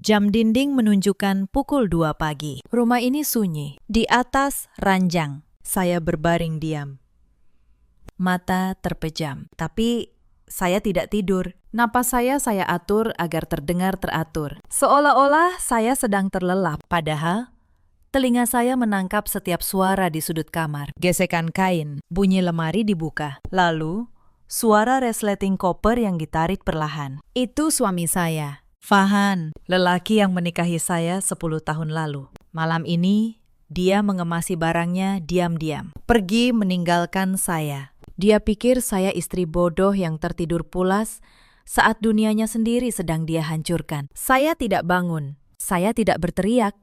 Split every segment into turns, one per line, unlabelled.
Jam dinding menunjukkan pukul 2 pagi. Rumah ini sunyi. Di atas ranjang, saya berbaring diam. Mata terpejam, tapi saya tidak tidur. Napas saya atur agar terdengar teratur. Seolah-olah saya sedang terlelap, padahal telinga saya menangkap setiap suara di sudut kamar. Gesekan kain, bunyi lemari dibuka. Lalu, suara resleting koper yang ditarik perlahan. Itu suami saya, Farhan, lelaki yang menikahi saya 10 tahun lalu. Malam ini, dia mengemasi barangnya diam-diam. Pergi meninggalkan saya. Dia pikir saya istri bodoh yang tertidur pulas saat dunianya sendiri sedang dia hancurkan. Saya tidak bangun. Saya tidak berteriak.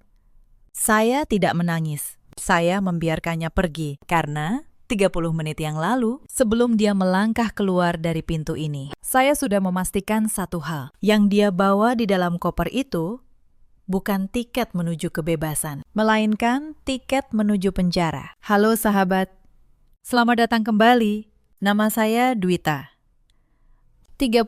Saya tidak menangis. Saya membiarkannya pergi karena 30 menit yang lalu, sebelum dia melangkah keluar dari pintu ini, saya sudah memastikan satu hal. Yang dia bawa di dalam koper itu bukan tiket menuju kebebasan, melainkan tiket menuju penjara. Halo sahabat, selamat datang kembali. Nama saya Dwita, 38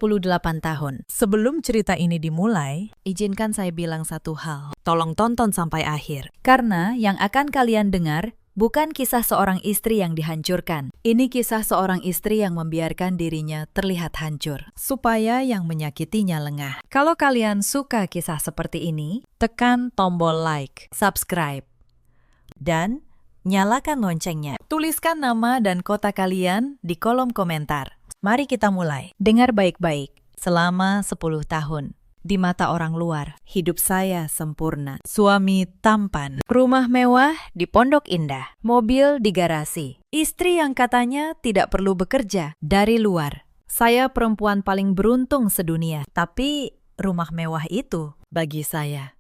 tahun. Sebelum cerita ini dimulai, izinkan saya bilang satu hal. Tolong tonton sampai akhir. Karena yang akan kalian dengar bukan kisah seorang istri yang dihancurkan. Ini kisah seorang istri yang membiarkan dirinya terlihat hancur, supaya yang menyakitinya lengah. Kalau kalian suka kisah seperti ini, tekan tombol like, subscribe, dan nyalakan loncengnya. Tuliskan nama dan kota kalian di kolom komentar. Mari kita mulai. Dengar baik-baik. Selama 10 tahun. Di mata orang luar, hidup saya sempurna. Suami tampan, rumah mewah di Pondok Indah, mobil di garasi, istri yang katanya tidak perlu bekerja dari luar. Saya perempuan paling beruntung sedunia, tapi rumah mewah itu bagi saya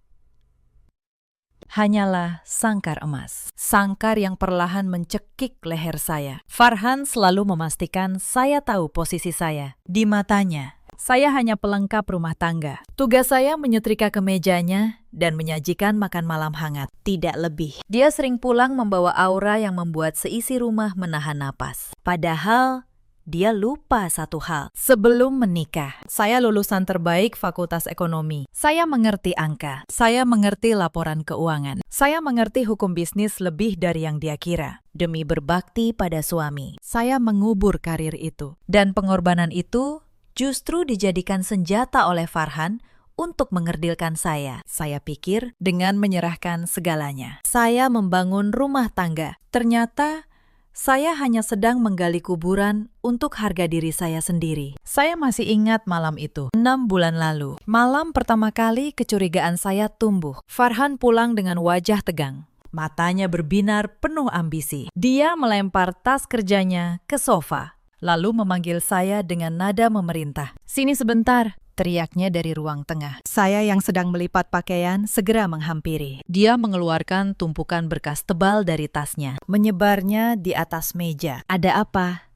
hanyalah sangkar emas. Sangkar yang perlahan mencekik leher saya. Farhan selalu memastikan saya tahu posisi saya di matanya. Saya hanya pelengkap rumah tangga. Tugas saya menyetrika kemejanya dan menyajikan makan malam hangat, tidak lebih. Dia sering pulang membawa aura yang membuat seisi rumah menahan napas. Padahal, dia lupa satu hal. Sebelum menikah, saya lulusan terbaik Fakultas Ekonomi. Saya mengerti angka. Saya mengerti laporan keuangan. Saya mengerti hukum bisnis lebih dari yang dia kira. Demi berbakti pada suami, saya mengubur karir itu. Dan pengorbanan itu justru dijadikan senjata oleh Farhan untuk mengerdilkan saya. Saya pikir dengan menyerahkan segalanya. Saya membangun rumah tangga. Ternyata saya hanya sedang menggali kuburan untuk harga diri saya sendiri. Saya masih ingat malam itu, 6 bulan lalu. Malam pertama kali kecurigaan saya tumbuh. Farhan pulang dengan wajah tegang. Matanya berbinar penuh ambisi. Dia melempar tas kerjanya ke sofa, lalu memanggil saya dengan nada memerintah. "Sini sebentar," teriaknya dari ruang tengah. Saya yang sedang melipat pakaian segera menghampiri. Dia mengeluarkan tumpukan berkas tebal dari tasnya, menyebarnya di atas meja. "Ada apa?"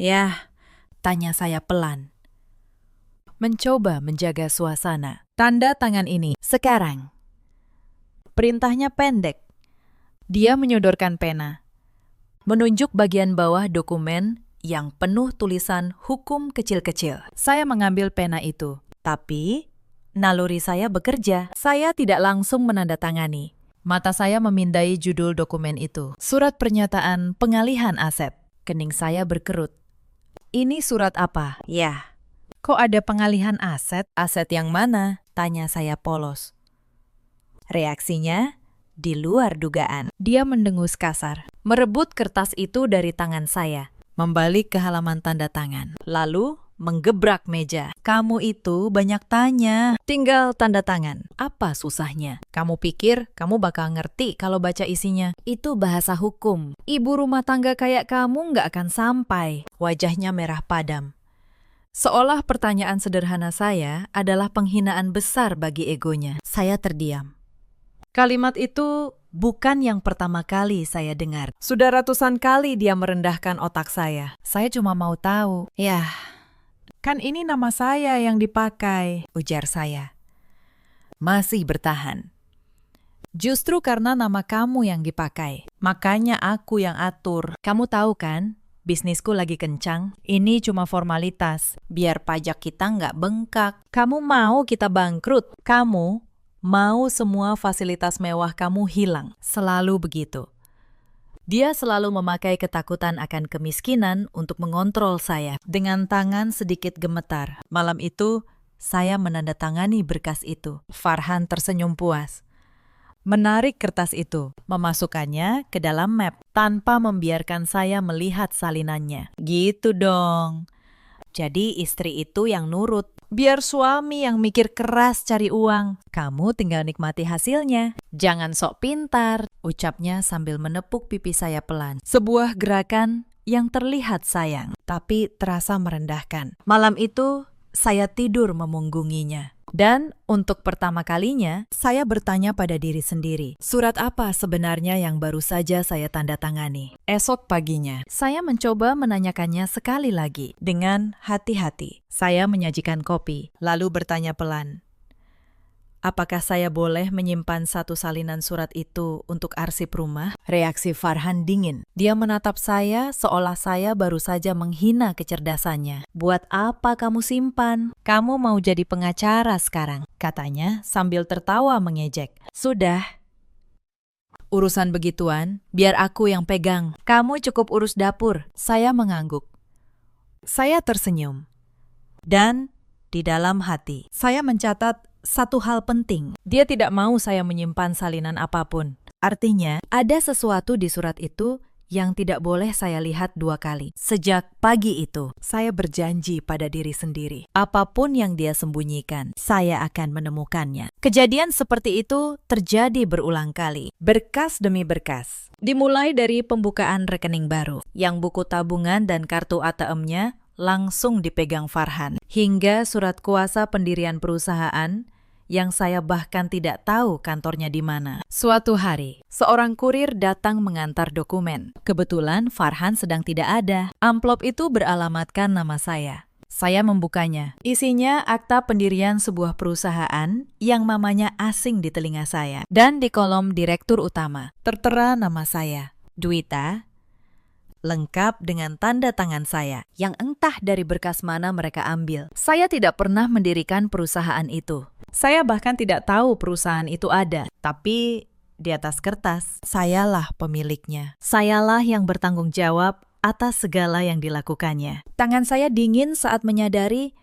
"Yah," tanya saya pelan, mencoba menjaga suasana. "Tanda tangan ini, sekarang." Perintahnya pendek. Dia menyodorkan pena, menunjuk bagian bawah dokumen yang penuh tulisan hukum kecil-kecil. Saya mengambil pena itu, tapi naluri saya bekerja. Saya tidak langsung menandatangani. Mata saya memindai judul dokumen itu. Surat pernyataan pengalihan aset. Kening saya berkerut. "Ini surat apa?" "Yah." "Kok ada pengalihan aset? Aset yang mana?" tanya saya polos. Reaksinya di luar dugaan. Dia mendengus kasar, merebut kertas itu dari tangan saya, membalik ke halaman tanda tangan, lalu menggebrak meja. "Kamu itu banyak tanya, tinggal tanda tangan. Apa susahnya? Kamu pikir kamu bakal ngerti kalau baca isinya? Itu bahasa hukum. Ibu rumah tangga kayak kamu nggak akan sampai." Wajahnya merah padam. Seolah pertanyaan sederhana saya adalah penghinaan besar bagi egonya. Saya terdiam. Kalimat itu bukan yang pertama kali saya dengar. Sudah ratusan kali dia merendahkan otak saya. Saya cuma mau tahu. "Yah, kan ini nama saya yang dipakai," ujar saya. Masih bertahan. "Justru karena nama kamu yang dipakai, makanya aku yang atur. Kamu tahu kan, bisnisku lagi kencang. Ini cuma formalitas, biar pajak kita nggak bengkak. Kamu mau kita bangkrut? Kamu Mau semua fasilitas mewah kamu hilang. Selalu begitu. Dia selalu memakai ketakutan akan kemiskinan untuk mengontrol saya. Dengan tangan sedikit gemetar. Malam itu, saya menandatangani berkas itu. Farhan tersenyum puas. Menarik kertas itu, memasukkannya ke dalam map tanpa membiarkan saya melihat salinannya. Gitu dong. Jadi istri itu yang nurut. Biar suami yang mikir keras cari uang. Kamu tinggal nikmati hasilnya. Jangan sok pintar, ucapnya sambil menepuk pipi saya pelan. Sebuah gerakan yang terlihat sayang, tapi terasa merendahkan. Malam itu, saya tidur memunggunginya. Dan untuk pertama kalinya, saya bertanya pada diri sendiri, surat apa sebenarnya yang baru saja saya tanda tangani? Esok paginya, saya mencoba menanyakannya sekali lagi. Dengan hati-hati, saya menyajikan kopi, lalu bertanya pelan, apakah saya boleh menyimpan satu salinan surat itu untuk arsip rumah? Reaksi Farhan dingin. Dia menatap saya seolah saya baru saja menghina kecerdasannya. Buat apa kamu simpan? Kamu mau jadi pengacara sekarang, katanya sambil tertawa mengejek. Sudah. Urusan begituan, biar aku yang pegang. Kamu cukup urus dapur. Saya mengangguk. Saya tersenyum. Dan di dalam hati, saya mencatat satu hal penting. Dia tidak mau saya menyimpan salinan apapun. Artinya, ada sesuatu di surat itu yang tidak boleh saya lihat dua kali. Sejak pagi itu, saya berjanji pada diri sendiri. Apapun yang dia sembunyikan, saya akan menemukannya. Kejadian seperti itu terjadi berulang kali. Berkas demi berkas. Dimulai dari pembukaan rekening baru, yang buku tabungan dan kartu ATM-nya langsung dipegang Farhan. Hingga surat kuasa pendirian perusahaan yang saya bahkan tidak tahu kantornya di mana. Suatu hari, seorang kurir datang mengantar dokumen. Kebetulan Farhan sedang tidak ada. Amplop itu beralamatkan nama saya. Saya membukanya. Isinya akta pendirian sebuah perusahaan yang mamanya asing di telinga saya. Dan di kolom direktur utama, tertera nama saya, Dwita, lengkap dengan tanda tangan saya, yang entah dari berkas mana mereka ambil. Saya tidak pernah mendirikan perusahaan itu. Saya bahkan tidak tahu perusahaan itu ada. Tapi di atas kertas, sayalah pemiliknya. Sayalah yang bertanggung jawab atas segala yang dilakukannya. Tangan saya dingin saat menyadari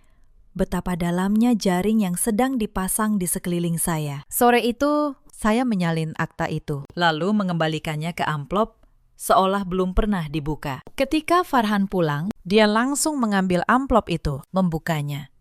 betapa dalamnya jaring yang sedang dipasang di sekeliling saya. Sore itu, saya menyalin akta itu, lalu mengembalikannya ke amplop seolah belum pernah dibuka. Ketika Farhan pulang, dia langsung mengambil amplop itu, membukanya,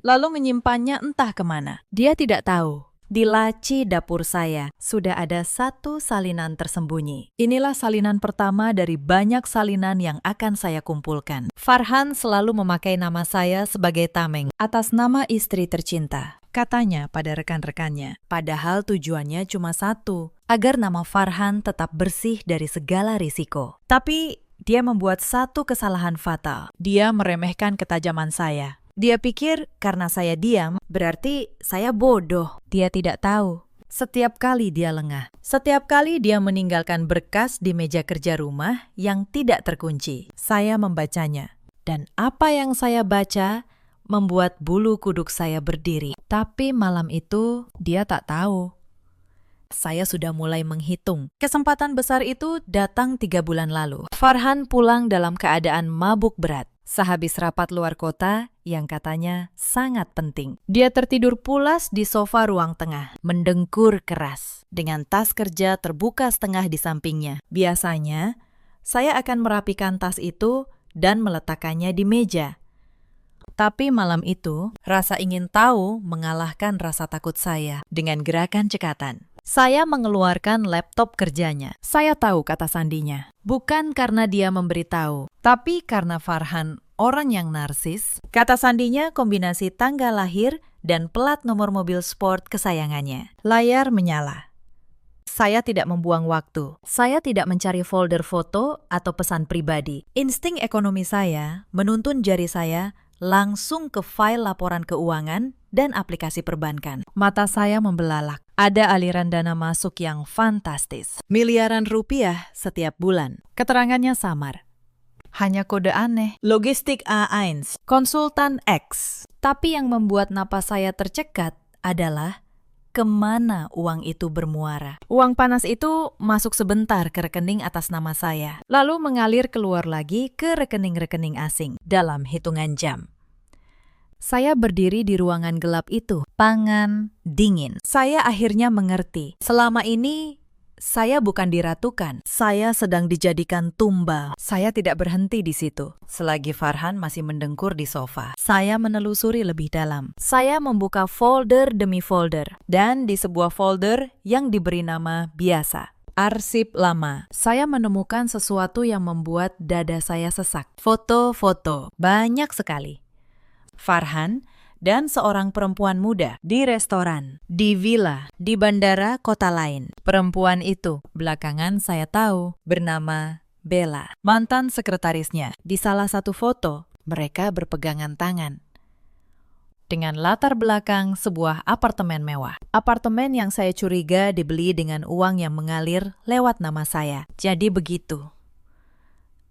lalu menyimpannya entah kemana. Dia tidak tahu. Di laci dapur saya sudah ada satu salinan tersembunyi. Inilah salinan pertama dari banyak salinan yang akan saya kumpulkan. Farhan selalu memakai nama saya sebagai tameng atas nama istri tercinta, katanya pada rekan-rekannya. Padahal tujuannya cuma satu, agar nama Farhan tetap bersih dari segala risiko. Tapi dia membuat satu kesalahan fatal. Dia meremehkan ketajaman saya. Dia pikir karena saya diam, berarti saya bodoh. Dia tidak tahu. Setiap kali dia lengah, setiap kali dia meninggalkan berkas di meja kerja rumah yang tidak terkunci, saya membacanya. Dan apa yang saya baca membuat bulu kuduk saya berdiri. Tapi malam itu dia tak tahu. Saya sudah mulai menghitung. Kesempatan besar itu datang 3 bulan lalu. Farhan pulang dalam keadaan mabuk berat. Sehabis rapat luar kota yang katanya sangat penting. Dia tertidur pulas di sofa ruang tengah, mendengkur keras, dengan tas kerja terbuka setengah di sampingnya. Biasanya, saya akan merapikan tas itu dan meletakkannya di meja. Tapi malam itu, rasa ingin tahu mengalahkan rasa takut saya dengan gerakan cekatan. Saya mengeluarkan laptop kerjanya. Saya tahu kata sandinya. Bukan karena dia memberitahu, tapi karena Farhan orang yang narsis. Kata sandinya kombinasi tanggal lahir dan plat nomor mobil sport kesayangannya. Layar menyala. Saya tidak membuang waktu. Saya tidak mencari folder foto atau pesan pribadi. Insting ekonomi saya menuntun jari saya langsung ke file laporan keuangan dan aplikasi perbankan. Mata saya membelalak. Ada aliran dana masuk yang fantastis. Miliaran rupiah setiap bulan. Keterangannya samar. Hanya kode aneh. Logistik A1, konsultan X. Tapi yang membuat napas saya tercekat adalah kemana uang itu bermuara. Uang panas itu masuk sebentar ke rekening atas nama saya, lalu mengalir keluar lagi ke rekening-rekening asing dalam hitungan jam. Saya berdiri di ruangan gelap itu, pangan dingin. Saya akhirnya mengerti, selama ini saya bukan diratukan, saya sedang dijadikan tumbal. Saya tidak berhenti di situ. Selagi Farhan masih mendengkur di sofa, saya menelusuri lebih dalam. Saya membuka folder demi folder, dan di sebuah folder yang diberi nama biasa, arsip lama, saya menemukan sesuatu yang membuat dada saya sesak. Foto-foto, banyak sekali. Farhan dan seorang perempuan muda di restoran, di villa, di bandara kota lain. Perempuan itu belakangan saya tahu bernama Bella, mantan sekretarisnya. Di salah satu foto, mereka berpegangan tangan. Dengan latar belakang sebuah apartemen mewah. Apartemen yang saya curiga dibeli dengan uang yang mengalir lewat nama saya. Jadi begitu.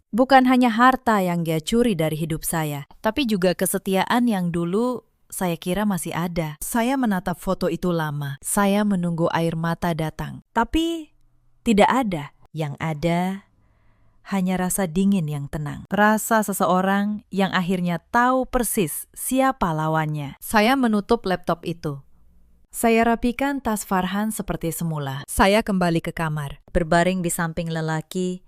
Bukan hanya harta yang dia curi dari hidup saya, tapi juga kesetiaan yang dulu saya kira masih ada. Saya menatap foto itu lama. Saya menunggu air mata datang. Tapi tidak ada. Yang ada hanya rasa dingin yang tenang. Rasa seseorang yang akhirnya tahu persis siapa lawannya. Saya menutup laptop itu. Saya rapikan tas Farhan seperti semula. Saya kembali ke kamar, berbaring di samping lelaki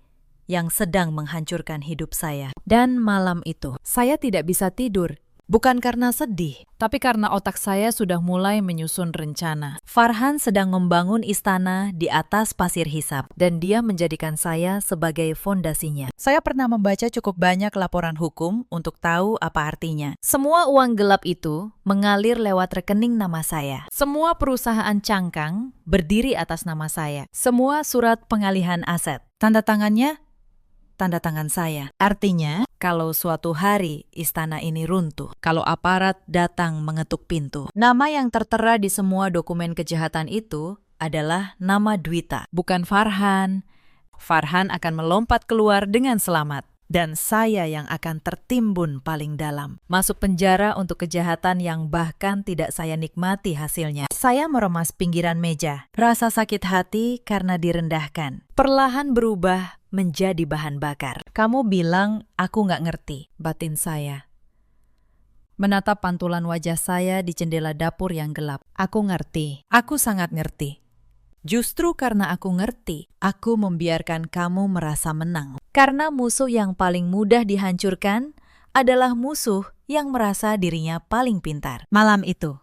yang sedang menghancurkan hidup saya. Dan malam itu, saya tidak bisa tidur. Bukan karena sedih, tapi karena otak saya sudah mulai menyusun rencana. Farhan sedang membangun istana di atas pasir hisap, dan dia menjadikan saya sebagai fondasinya. Saya pernah membaca cukup banyak laporan hukum untuk tahu apa artinya. Semua uang gelap itu mengalir lewat rekening nama saya. Semua perusahaan cangkang berdiri atas nama saya. Semua surat pengalihan aset. Tanda tangannya tanda tangan saya. Artinya, kalau suatu hari istana ini runtuh, kalau aparat datang mengetuk pintu, nama yang tertera di semua dokumen kejahatan itu adalah nama Dwita, bukan Farhan. Farhan akan melompat keluar dengan selamat, dan saya yang akan tertimbun paling dalam. Masuk penjara untuk kejahatan yang bahkan tidak saya nikmati hasilnya. Saya meremas pinggiran meja. Rasa sakit hati karena direndahkan perlahan berubah menjadi bahan bakar. Kamu bilang aku nggak ngerti, batin saya. Menatap pantulan wajah saya di jendela dapur yang gelap. Aku ngerti. Aku sangat ngerti. Justru karena aku ngerti, aku membiarkan kamu merasa menang. Karena musuh yang paling mudah dihancurkan adalah musuh yang merasa dirinya paling pintar. Malam itu,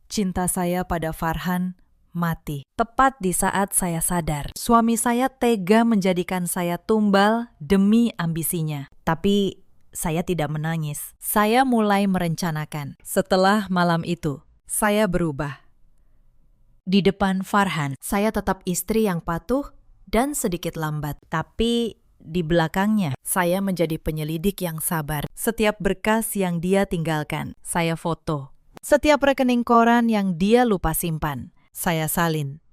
cinta saya pada Farhan mati. Tepat di saat saya sadar, suami saya tega menjadikan saya tumbal demi ambisinya. Tapi saya tidak menangis. Saya mulai merencanakan. Setelah malam itu, saya berubah. Di depan Farhan, saya tetap istri yang patuh dan sedikit lambat. Tapi di belakangnya, saya menjadi penyelidik yang sabar. Setiap berkas yang dia tinggalkan, saya foto. Setiap rekening koran yang dia lupa simpan, saya salin.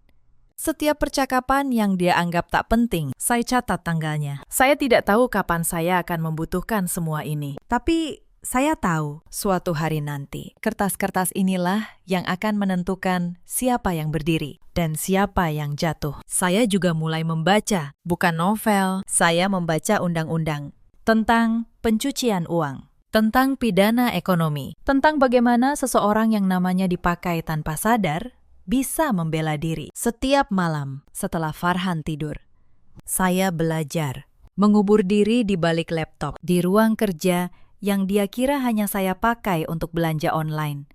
Setiap percakapan yang dia anggap tak penting, saya catat tanggalnya. Saya tidak tahu kapan saya akan membutuhkan semua ini. Tapi saya tahu suatu hari nanti, kertas-kertas inilah yang akan menentukan siapa yang berdiri dan siapa yang jatuh. Saya juga mulai membaca, bukan novel. Saya membaca undang-undang tentang pencucian uang, tentang pidana ekonomi, tentang bagaimana seseorang yang namanya dipakai tanpa sadar bisa membela diri. Setiap malam setelah Farhan tidur, saya belajar mengubur diri di balik laptop, di ruang kerja yang dia kira hanya saya pakai untuk belanja online.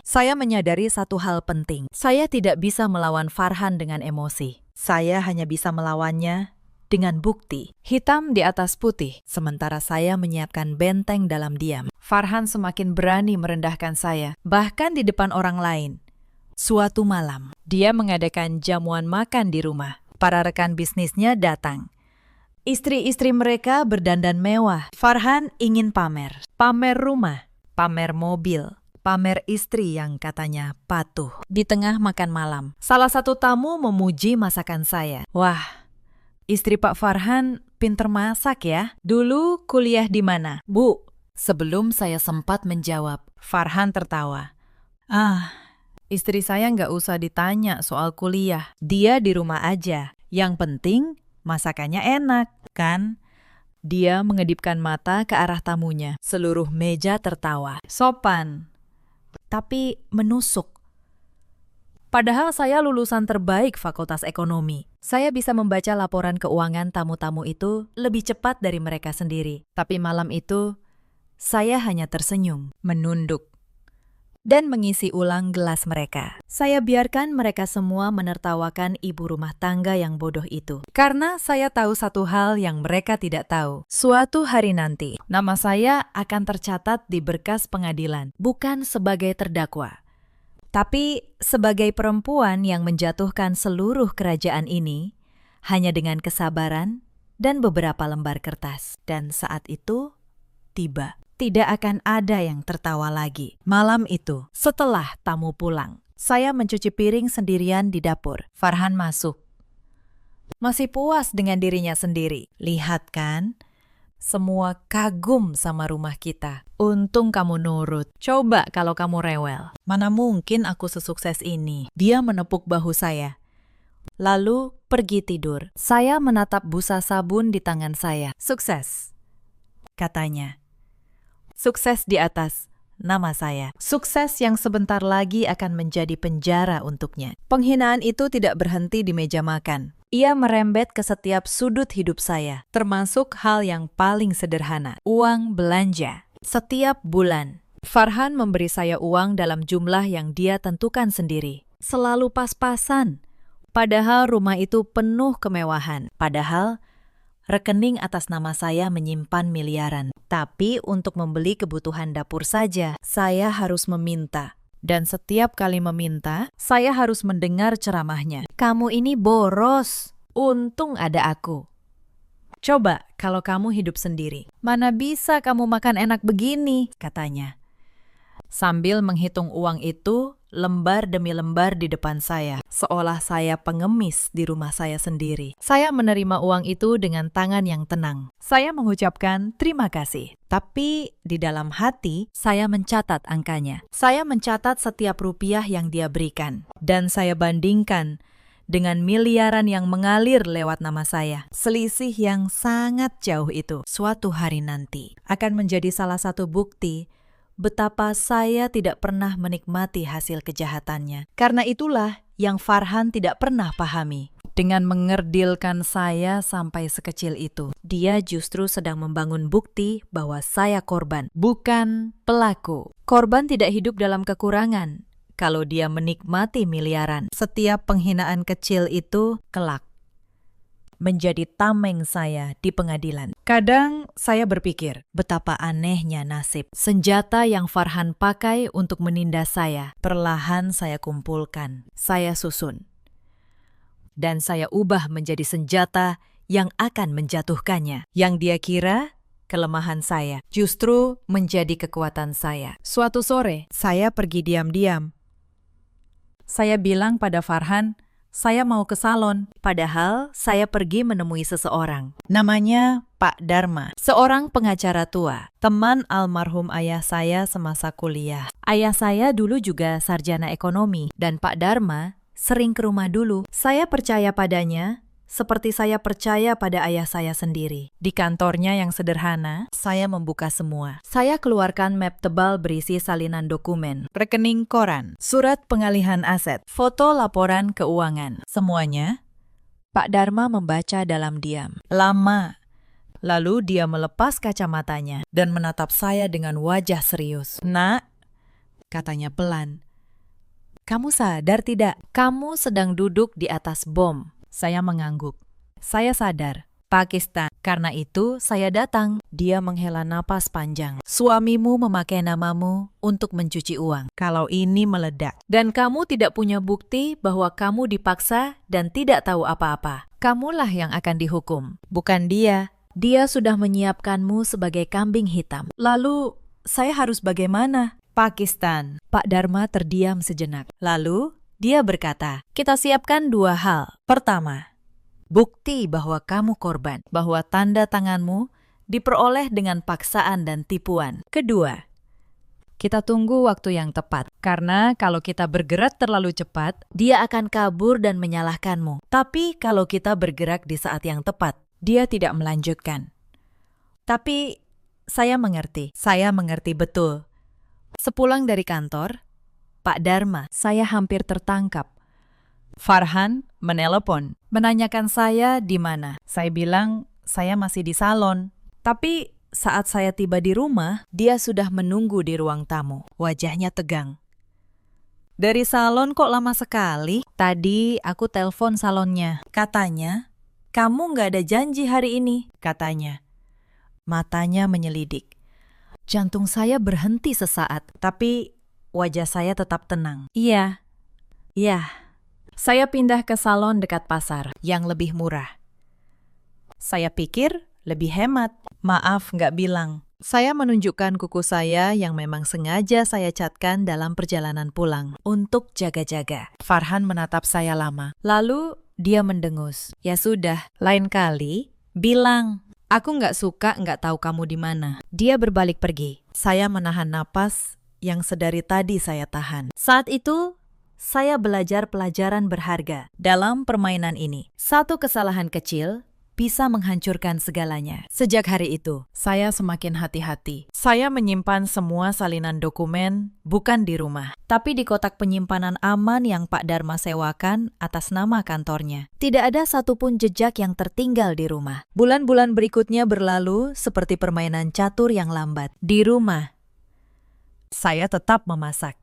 Saya menyadari satu hal penting. Saya tidak bisa melawan Farhan dengan emosi. Saya hanya bisa melawannya dengan bukti. Hitam di atas putih, sementara saya menyiapkan benteng dalam diam. Farhan semakin berani merendahkan saya, bahkan di depan orang lain. Suatu malam, dia mengadakan jamuan makan di rumah. Para rekan bisnisnya datang. Istri-istri mereka berdandan mewah. Farhan ingin pamer. Pamer rumah, pamer mobil, pamer istri yang katanya patuh. Di tengah makan malam, salah satu tamu memuji masakan saya. Wah, istri Pak Farhan pinter masak ya. Dulu kuliah di mana, Bu? Sebelum saya sempat menjawab, Farhan tertawa. Istri saya nggak usah ditanya soal kuliah. Dia di rumah aja. Yang penting masakannya enak, kan? Dia mengedipkan mata ke arah tamunya. Seluruh meja tertawa. Sopan, tapi menusuk. Padahal saya lulusan terbaik Fakultas Ekonomi. Saya bisa membaca laporan keuangan tamu-tamu itu lebih cepat dari mereka sendiri. Tapi malam itu, saya hanya tersenyum, menunduk, dan mengisi ulang gelas mereka. Saya biarkan mereka semua menertawakan ibu rumah tangga yang bodoh itu. Karena saya tahu satu hal yang mereka tidak tahu. Suatu hari nanti, nama saya akan tercatat di berkas pengadilan, bukan sebagai terdakwa, tapi sebagai perempuan yang menjatuhkan seluruh kerajaan ini hanya dengan kesabaran dan beberapa lembar kertas. Dan saat itu tiba. Tidak akan ada yang tertawa lagi. Malam itu, setelah tamu pulang, saya mencuci piring sendirian di dapur. Farhan masuk. Masih puas dengan dirinya sendiri. Lihat kan? Semua kagum sama rumah kita. Untung kamu nurut. Coba kalau kamu rewel. Mana mungkin aku sesukses ini. Dia menepuk bahu saya. Lalu pergi tidur. Saya menatap busa sabun di tangan saya. Sukses, katanya. Sukses di atas nama saya. Sukses yang sebentar lagi akan menjadi penjara untuknya. Penghinaan itu tidak berhenti di meja makan. Ia merembet ke setiap sudut hidup saya, termasuk hal yang paling sederhana, uang belanja. Setiap bulan, Farhan memberi saya uang dalam jumlah yang dia tentukan sendiri. Selalu pas-pasan. Padahal rumah itu penuh kemewahan. Padahal rekening atas nama saya menyimpan miliaran. Tapi untuk membeli kebutuhan dapur saja, saya harus meminta. Dan setiap kali meminta, saya harus mendengar ceramahnya. Kamu ini boros. Untung ada aku. Coba kalau kamu hidup sendiri. Mana bisa kamu makan enak begini, katanya. Sambil menghitung uang itu, lembar demi lembar di depan saya, seolah saya pengemis di rumah saya sendiri. Saya menerima uang itu dengan tangan yang tenang. Saya mengucapkan terima kasih. Tapi di dalam hati, saya mencatat angkanya. Saya mencatat setiap rupiah yang dia berikan. Dan saya bandingkan dengan miliaran yang mengalir lewat nama saya. Selisih yang sangat jauh itu, suatu hari nanti, akan menjadi salah satu bukti betapa saya tidak pernah menikmati hasil kejahatannya. Karena itulah yang Farhan tidak pernah pahami. Dengan mengerdilkan saya sampai sekecil itu, dia justru sedang membangun bukti bahwa saya korban, bukan pelaku. Korban tidak hidup dalam kekurangan. Kalau dia menikmati miliaran, setiap penghinaan kecil itu kelak menjadi tameng saya di pengadilan. Kadang saya berpikir, betapa anehnya nasib. Senjata yang Farhan pakai untuk menindas saya, perlahan saya kumpulkan, saya susun. Dan saya ubah menjadi senjata yang akan menjatuhkannya. Yang dia kira kelemahan saya, justru menjadi kekuatan saya. Suatu sore, saya pergi diam-diam. Saya bilang pada Farhan, saya mau ke salon, padahal saya pergi menemui seseorang. Namanya Pak Dharma, seorang pengacara tua, teman almarhum ayah saya semasa kuliah. Ayah saya dulu juga sarjana ekonomi, dan Pak Dharma sering ke rumah dulu. Saya percaya padanya, seperti saya percaya pada ayah saya sendiri. Di kantornya yang sederhana, saya membuka semua. Saya keluarkan map tebal berisi salinan dokumen, rekening koran, surat pengalihan aset, foto laporan keuangan. Semuanya, Pak Dharma membaca dalam diam. Lama. Lalu dia melepas kacamatanya dan menatap saya dengan wajah serius. Nak, katanya pelan. Kamu sadar tidak? Kamu sedang duduk di atas bom. Saya mengangguk. Saya sadar. Pakistan. Karena itu saya datang. Dia menghela napas panjang. Suamimu memakai namamu untuk mencuci uang. Kalau ini meledak. Dan kamu tidak punya bukti bahwa kamu dipaksa dan tidak tahu apa-apa. Kamulah yang akan dihukum. Bukan dia. Dia sudah menyiapkanmu sebagai kambing hitam. Lalu saya harus bagaimana? Pakistan. Pak Dharma terdiam sejenak. Lalu dia berkata, kita siapkan dua hal. Pertama, bukti bahwa kamu korban, bahwa tanda tanganmu diperoleh dengan paksaan dan tipuan. Kedua, Kita tunggu waktu yang tepat. Karena kalau kita bergerak terlalu cepat, dia akan kabur dan menyalahkanmu. Tapi kalau kita bergerak di saat yang tepat, dia tidak melanjutkan. Tapi saya mengerti betul. Sepulang dari kantor, Pak Dharma, saya hampir tertangkap. Farhan menelepon, menanyakan saya di mana. Saya bilang saya masih di salon. Tapi saat saya tiba di rumah, dia sudah menunggu di ruang tamu. Wajahnya tegang. Dari salon kok lama sekali? Tadi aku telepon salonnya. Katanya, kamu nggak ada janji hari ini, katanya. Matanya menyelidik. Jantung saya berhenti sesaat, tapi wajah saya tetap tenang. Iya. Saya pindah ke salon dekat pasar yang lebih murah. Saya pikir lebih hemat. Maaf nggak bilang. Saya menunjukkan kuku saya yang memang sengaja saya catkan dalam perjalanan pulang untuk jaga-jaga. Farhan menatap saya lama. Lalu dia mendengus. Ya sudah, lain kali bilang. Aku nggak suka nggak tahu kamu di mana. Dia berbalik pergi. Saya menahan napas yang sedari tadi saya tahan. Saat itu, saya belajar pelajaran berharga dalam permainan ini. Satu kesalahan kecil bisa menghancurkan segalanya. Sejak hari itu, saya semakin hati-hati. Saya menyimpan semua salinan dokumen bukan di rumah, tapi di kotak penyimpanan aman yang Pak Dharma sewakan atas nama kantornya. Tidak ada satupun jejak yang tertinggal di rumah. Bulan-bulan berikutnya berlalu seperti permainan catur yang lambat. Di rumah, saya tetap memasak.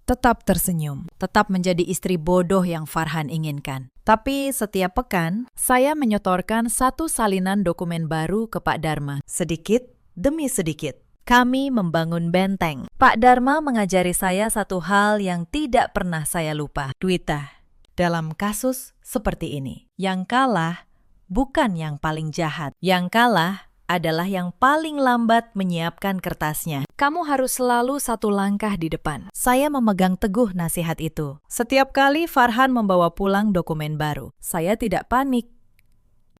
Tetap tersenyum, tetap menjadi istri bodoh yang Farhan inginkan. Tapi setiap pekan, saya menyetorkan satu salinan dokumen baru ke Pak Dharma. Sedikit demi sedikit, kami membangun benteng. Pak Dharma mengajari saya satu hal yang tidak pernah saya lupa. Dwita, dalam kasus seperti ini, yang kalah bukan yang paling jahat. Yang kalah adalah yang paling lambat menyiapkan kertasnya. Kamu harus selalu satu langkah di depan. Saya memegang teguh nasihat itu. Setiap kali Farhan membawa pulang dokumen baru, saya tidak panik.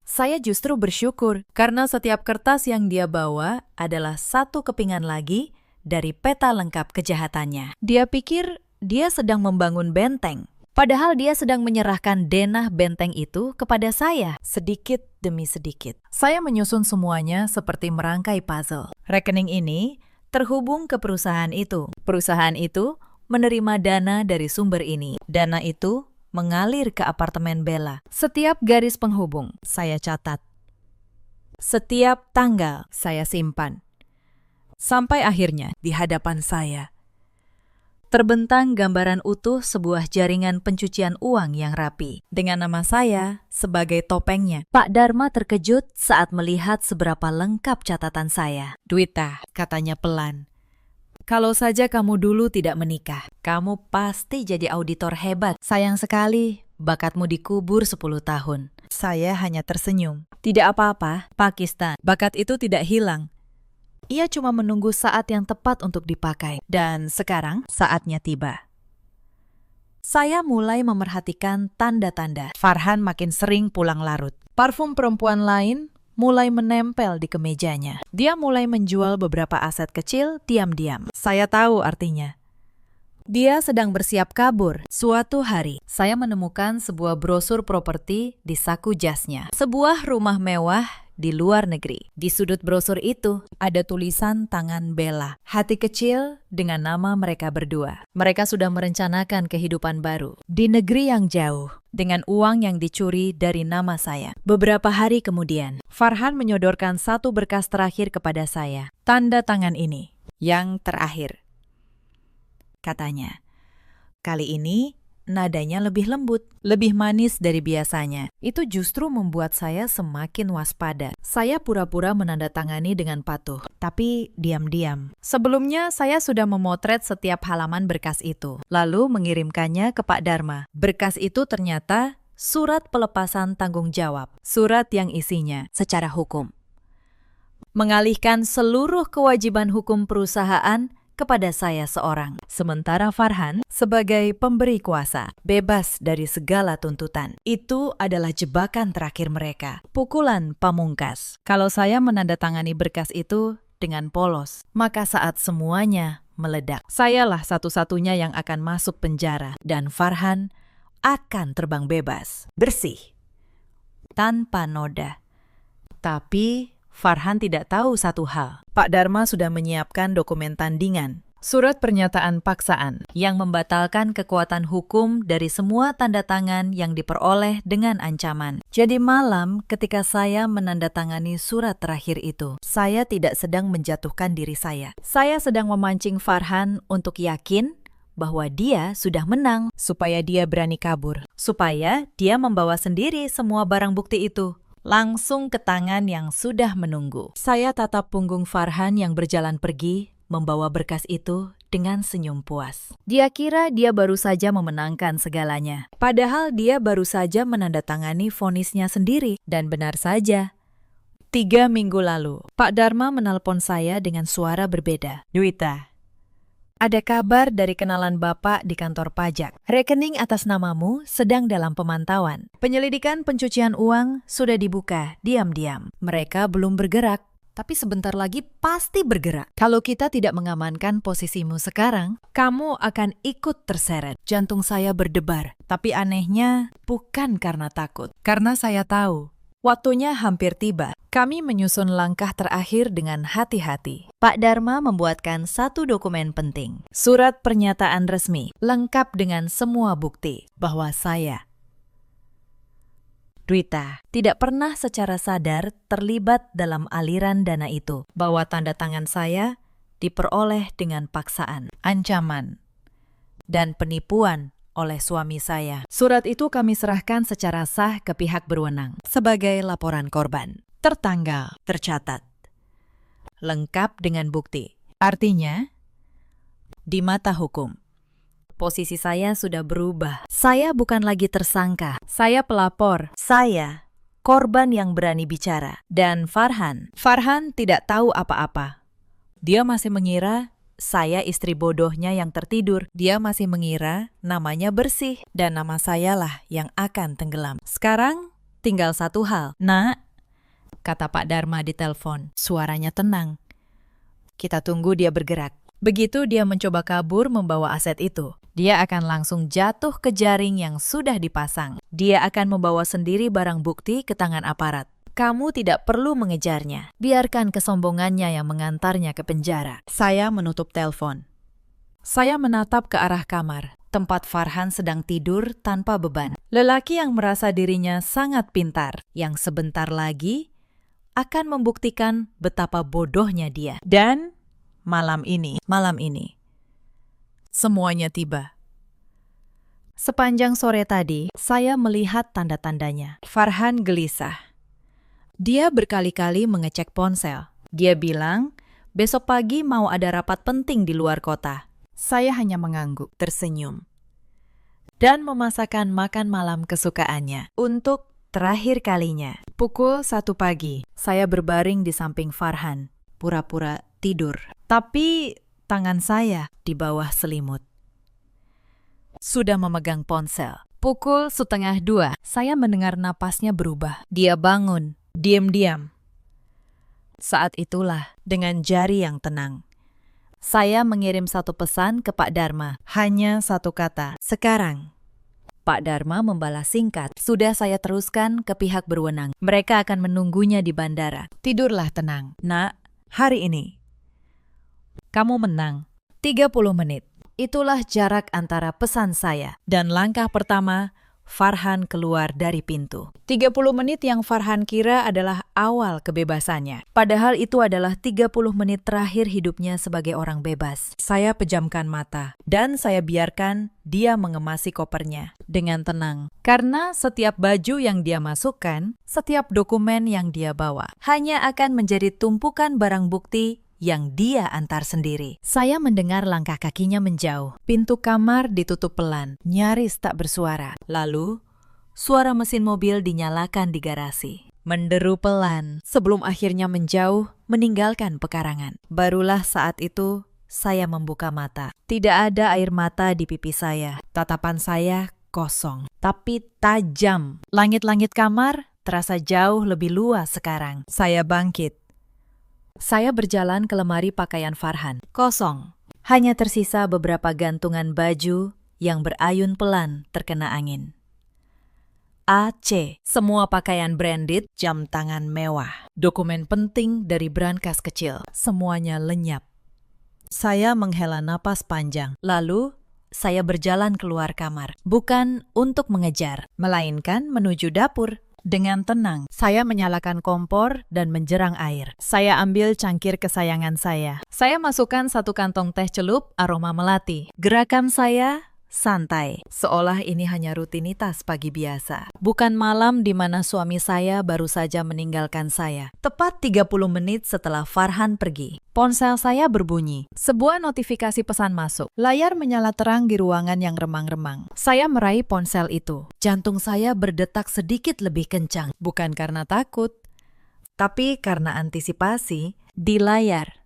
Saya justru bersyukur karena setiap kertas yang dia bawa adalah satu kepingan lagi dari peta lengkap kejahatannya. Dia pikir dia sedang membangun benteng. Padahal dia sedang menyerahkan denah benteng itu kepada saya, sedikit demi sedikit. Saya menyusun semuanya seperti merangkai puzzle. Rekening ini terhubung ke perusahaan itu. Perusahaan itu menerima dana dari sumber ini. Dana itu mengalir ke apartemen Bella. Setiap garis penghubung, saya catat. Setiap tanggal, saya simpan. Sampai akhirnya, di hadapan saya, terbentang gambaran utuh sebuah jaringan pencucian uang yang rapi, dengan nama saya sebagai topengnya. Pak Dharma terkejut saat melihat seberapa lengkap catatan saya. Dwita, katanya pelan, kalau saja kamu dulu tidak menikah, kamu pasti jadi auditor hebat. Sayang sekali, bakatmu dikubur 10 tahun. Saya hanya tersenyum. Tidak apa-apa, Pakistan. Bakat itu tidak hilang. Ia cuma menunggu saat yang tepat untuk dipakai. Dan sekarang saatnya tiba. Saya mulai memerhatikan tanda-tanda. Farhan makin sering pulang larut. Parfum perempuan lain mulai menempel di kemejanya. Dia mulai menjual beberapa aset kecil diam-diam. Saya tahu artinya. Dia sedang bersiap kabur. Suatu hari, saya menemukan sebuah brosur properti di saku jasnya. Sebuah rumah mewah di luar negeri. Di sudut brosur itu ada tulisan tangan Bella. Hati kecil dengan nama mereka berdua. Mereka sudah merencanakan kehidupan baru di negeri yang jauh dengan uang yang dicuri dari nama saya. Beberapa hari kemudian, Farhan menyodorkan satu berkas terakhir kepada saya. Tanda tangan ini, yang terakhir. Katanya, kali ini nadanya lebih lembut, lebih manis dari biasanya. Itu justru membuat saya semakin waspada. Saya pura-pura menandatangani dengan patuh, tapi diam-diam. Sebelumnya saya sudah memotret setiap halaman berkas itu, lalu mengirimkannya ke Pak Dharma. Berkas itu ternyata surat pelepasan tanggung jawab, surat yang isinya secara hukum mengalihkan seluruh kewajiban hukum perusahaan kepada saya seorang. Sementara Farhan sebagai pemberi kuasa, bebas dari segala tuntutan. Itu adalah jebakan terakhir mereka. Pukulan pamungkas. Kalau saya menandatangani berkas itu dengan polos, maka saat semuanya meledak. Sayalah satu-satunya yang akan masuk penjara dan Farhan akan terbang bebas, bersih, tanpa noda. Tapi Farhan tidak tahu satu hal. Pak Dharma sudah menyiapkan dokumen tandingan, surat pernyataan paksaan yang membatalkan kekuatan hukum dari semua tanda tangan yang diperoleh dengan ancaman. Jadi malam ketika saya menandatangani surat terakhir itu, saya tidak sedang menjatuhkan diri saya. Saya sedang memancing Farhan untuk yakin bahwa dia sudah menang, supaya dia berani kabur, supaya dia membawa sendiri semua barang bukti itu langsung ke tangan yang sudah menunggu. Saya tatap punggung Farhan yang berjalan pergi, membawa berkas itu dengan senyum puas. Dia kira dia baru saja memenangkan segalanya. Padahal dia baru saja menandatangani vonisnya sendiri. Dan benar saja, 3 minggu lalu, Pak Dharma menelpon saya dengan suara berbeda. Dwita, ada kabar dari kenalan Bapak di kantor pajak. Rekening atas namamu sedang dalam pemantauan. Penyelidikan pencucian uang sudah dibuka diam-diam. Mereka belum bergerak. Tapi sebentar lagi pasti bergerak. Kalau kita tidak mengamankan posisimu sekarang, kamu akan ikut terseret. Jantung saya berdebar. Tapi anehnya, bukan karena takut. Karena saya tahu, waktunya hampir tiba. Kami menyusun langkah terakhir dengan hati-hati. Pak Dharma membuatkan satu dokumen penting. Surat pernyataan resmi, lengkap dengan semua bukti bahwa saya, Dwita, tidak pernah secara sadar terlibat dalam aliran dana itu, bahwa tanda tangan saya diperoleh dengan paksaan, ancaman, dan penipuan oleh suami saya. Surat itu kami serahkan secara sah ke pihak berwenang sebagai laporan korban. Tertanggal, tercatat, lengkap dengan bukti. Artinya, di mata hukum, posisi saya sudah berubah. Saya bukan lagi tersangka. Saya pelapor. Saya korban yang berani bicara. Dan Farhan tidak tahu apa-apa. Dia masih mengira saya istri bodohnya yang tertidur. Dia masih mengira namanya bersih. Dan nama sayalah yang akan tenggelam. Sekarang tinggal satu hal. Nak, kata Pak Dharma di telepon. Suaranya tenang. Kita tunggu dia bergerak. Begitu dia mencoba kabur membawa aset itu, dia akan langsung jatuh ke jaring yang sudah dipasang. Dia akan membawa sendiri barang bukti ke tangan aparat. Kamu tidak perlu mengejarnya. Biarkan kesombongannya yang mengantarnya ke penjara. Saya menutup telepon. Saya menatap ke arah kamar, tempat Farhan sedang tidur tanpa beban. Lelaki yang merasa dirinya sangat pintar, yang sebentar lagi akan membuktikan betapa bodohnya dia. Dan malam ini, semuanya tiba. Sepanjang sore tadi, saya melihat tanda-tandanya. Farhan gelisah. Dia berkali-kali mengecek ponsel. Dia bilang, besok pagi mau ada rapat penting di luar kota. Saya hanya mengangguk, tersenyum, dan memasakkan makan malam kesukaannya. Untuk terakhir kalinya, pukul 1 pagi, saya berbaring di samping Farhan, pura-pura tidur. Tapi tangan saya di bawah selimut sudah memegang ponsel. Pukul 1:30, saya mendengar napasnya berubah. Dia bangun, diam-diam. Saat itulah, dengan jari yang tenang, saya mengirim satu pesan ke Pak Dharma. Hanya satu kata, sekarang. Pak Dharma membalas singkat. Sudah saya teruskan ke pihak berwenang. Mereka akan menunggunya di bandara. Tidurlah tenang. Nak, hari ini kamu menang. 30 menit. Itulah jarak antara pesan saya dan langkah pertama Farhan keluar dari pintu. 30 menit yang Farhan kira adalah awal kebebasannya. Padahal itu adalah 30 menit terakhir hidupnya sebagai orang bebas. Saya pejamkan mata dan saya biarkan dia mengemasi kopernya dengan tenang. Karena setiap baju yang dia masukkan, setiap dokumen yang dia bawa, hanya akan menjadi tumpukan barang bukti yang dia antar sendiri. Saya mendengar langkah kakinya menjauh. Pintu kamar ditutup pelan, nyaris tak bersuara. Lalu, suara mesin mobil dinyalakan di garasi. Menderu pelan, sebelum akhirnya menjauh, meninggalkan pekarangan. Barulah saat itu, saya membuka mata. Tidak ada air mata di pipi saya. Tatapan saya kosong, tapi tajam. Langit-langit kamar terasa jauh lebih luas sekarang. Saya bangkit. Saya berjalan ke lemari pakaian Farhan. Kosong. Hanya tersisa beberapa gantungan baju yang berayun pelan terkena angin. AC. Semua pakaian branded, jam tangan mewah. Dokumen penting dari brankas kecil. Semuanya lenyap. Saya menghela napas panjang. Lalu, saya berjalan keluar kamar. Bukan untuk mengejar, melainkan menuju dapur. Dengan tenang, saya menyalakan kompor dan menjerang air. Saya ambil cangkir kesayangan saya. Saya masukkan satu kantong teh celup aroma melati. Gerakan saya santai, seolah ini hanya rutinitas pagi biasa. Bukan malam di mana suami saya baru saja meninggalkan saya. Tepat 30 menit setelah Farhan pergi, ponsel saya berbunyi. Sebuah notifikasi pesan masuk. Layar menyala terang di ruangan yang remang-remang. Saya meraih ponsel itu. Jantung saya berdetak sedikit lebih kencang. Bukan karena takut, tapi karena antisipasi. Di layar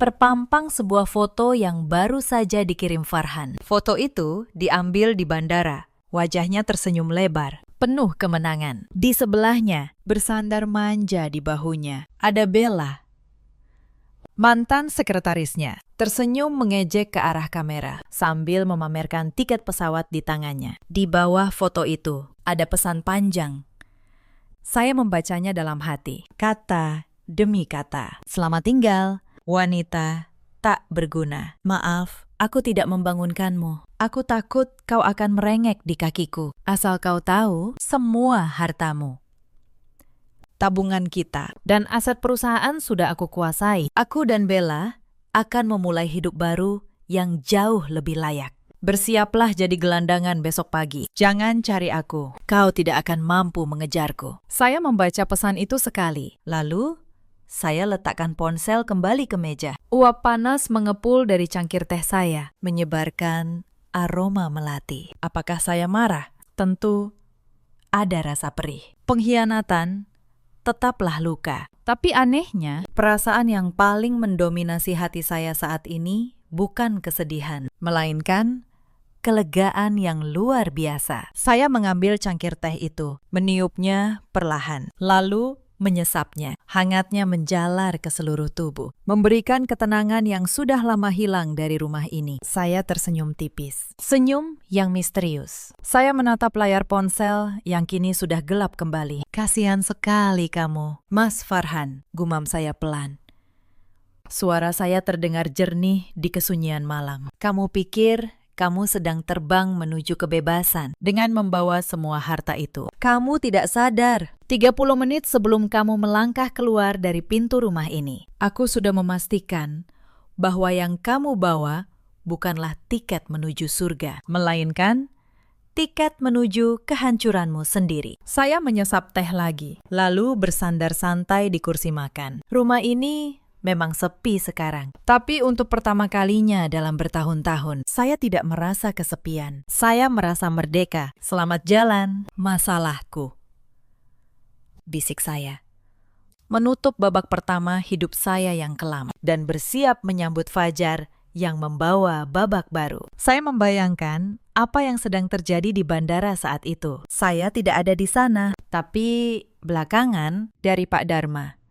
terpampang sebuah foto yang baru saja dikirim Farhan. Foto itu diambil di bandara. Wajahnya tersenyum lebar, penuh kemenangan. Di sebelahnya, bersandar manja di bahunya, ada Bella, mantan sekretarisnya, tersenyum mengejek ke arah kamera sambil memamerkan tiket pesawat di tangannya. Di bawah foto itu, ada pesan panjang. Saya membacanya dalam hati, kata demi kata. Selamat tinggal, wanita tak berguna. Maaf, aku tidak membangunkanmu. Aku takut kau akan merengek di kakiku. Asal kau tahu, semua hartamu, tabungan kita, dan aset perusahaan sudah aku kuasai. Aku dan Bella akan memulai hidup baru yang jauh lebih layak. Bersiaplah jadi gelandangan besok pagi. Jangan cari aku. Kau tidak akan mampu mengejarku. Saya membaca pesan itu sekali. Lalu, saya letakkan ponsel kembali ke meja. Uap panas mengepul dari cangkir teh saya, menyebarkan aroma melati. Apakah saya marah? Tentu ada rasa perih. Pengkhianatan tetaplah luka. Tapi anehnya, perasaan yang paling mendominasi hati saya saat ini bukan kesedihan, melainkan kelegaan yang luar biasa. Saya mengambil cangkir teh itu, meniupnya perlahan, lalu menyesapnya. Hangatnya menjalar ke seluruh tubuh, memberikan ketenangan yang sudah lama hilang dari rumah ini. Saya tersenyum tipis, senyum yang misterius. Saya menatap layar ponsel yang kini sudah gelap kembali. Kasihan sekali kamu, Mas Farhan, gumam saya pelan. Suara saya terdengar jernih di kesunyian malam. Kamu pikir kamu sedang terbang menuju kebebasan dengan membawa semua harta itu. Kamu tidak sadar, 30 menit sebelum kamu melangkah keluar dari pintu rumah ini, aku sudah memastikan bahwa yang kamu bawa bukanlah tiket menuju surga, melainkan tiket menuju kehancuranmu sendiri. Saya menyesap teh lagi, lalu bersandar santai di kursi makan. Rumah ini memang sepi sekarang. Tapi untuk pertama kalinya dalam bertahun-tahun, saya tidak merasa kesepian. Saya merasa merdeka. Selamat jalan, masalahku, bisik saya. Menutup babak pertama hidup saya yang kelam dan bersiap menyambut fajar yang membawa babak baru. Saya membayangkan apa yang sedang terjadi di bandara saat itu. Saya tidak ada di sana, tapi belakangan dari Pak Dharma,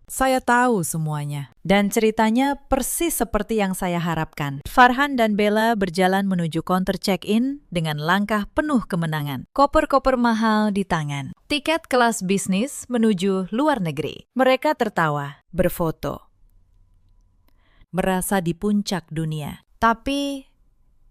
saya tahu semuanya, dan ceritanya persis seperti yang saya harapkan. Farhan dan Bella berjalan menuju counter check-in dengan langkah penuh kemenangan. Koper-koper mahal di tangan. Tiket kelas bisnis menuju luar negeri. Mereka tertawa, berfoto, merasa di puncak dunia. Tapi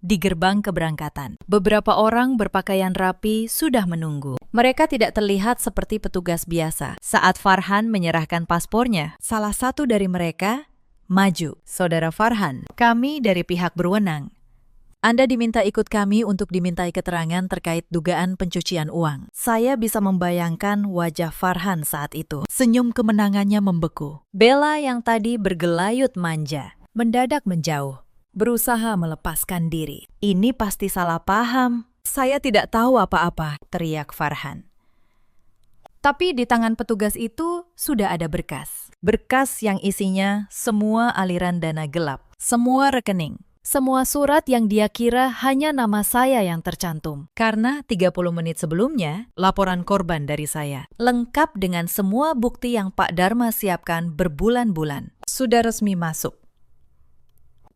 di gerbang keberangkatan, beberapa orang berpakaian rapi sudah menunggu. Mereka tidak terlihat seperti petugas biasa. Saat Farhan menyerahkan paspornya, salah satu dari mereka maju. Saudara Farhan, kami dari pihak berwenang. Anda diminta ikut kami untuk dimintai keterangan terkait dugaan pencucian uang. Saya bisa membayangkan wajah Farhan saat itu. Senyum kemenangannya membeku. Bella yang tadi bergelayut manja, mendadak menjauh, berusaha melepaskan diri. Ini pasti salah paham. Saya tidak tahu apa-apa, teriak Farhan. Tapi di tangan petugas itu sudah ada berkas. Berkas yang isinya semua aliran dana gelap, semua rekening, Semua surat yang dia kira hanya nama saya yang tercantum. Karena 30 menit sebelumnya, laporan korban dari saya. Lengkap dengan semua bukti yang Pak Dharma siapkan berbulan-bulan. Sudah resmi masuk.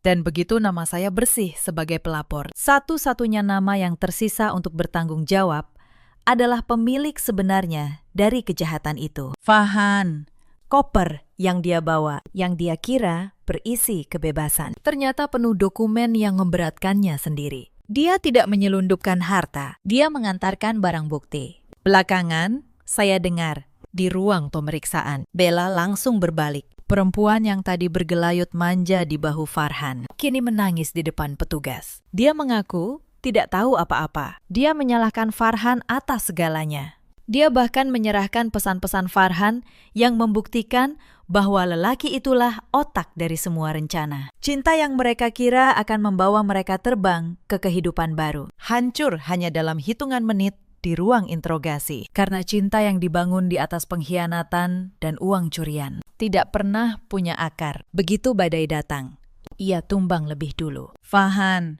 Dan begitu nama saya bersih sebagai pelapor. Satu-satunya nama yang tersisa untuk bertanggung jawab adalah pemilik sebenarnya dari kejahatan itu. Farhan. Koper yang dia bawa, yang dia kira berisi kebebasan. Ternyata penuh dokumen yang memberatkannya sendiri. Dia tidak menyelundupkan harta, dia mengantarkan barang bukti. Belakangan, saya dengar di ruang pemeriksaan, Bella langsung berbalik. Perempuan yang tadi bergelayut manja di bahu Farhan, kini menangis di depan petugas. Dia mengaku tidak tahu apa-apa. Dia menyalahkan Farhan atas segalanya. Dia bahkan menyerahkan pesan-pesan Farhan yang membuktikan bahwa lelaki itulah otak dari semua rencana. Cinta yang mereka kira akan membawa mereka terbang ke kehidupan baru. Hancur hanya dalam hitungan menit di ruang interogasi. Karena cinta yang dibangun di atas pengkhianatan dan uang curian. Tidak pernah punya akar. Begitu badai datang, ia tumbang lebih dulu. Farhan,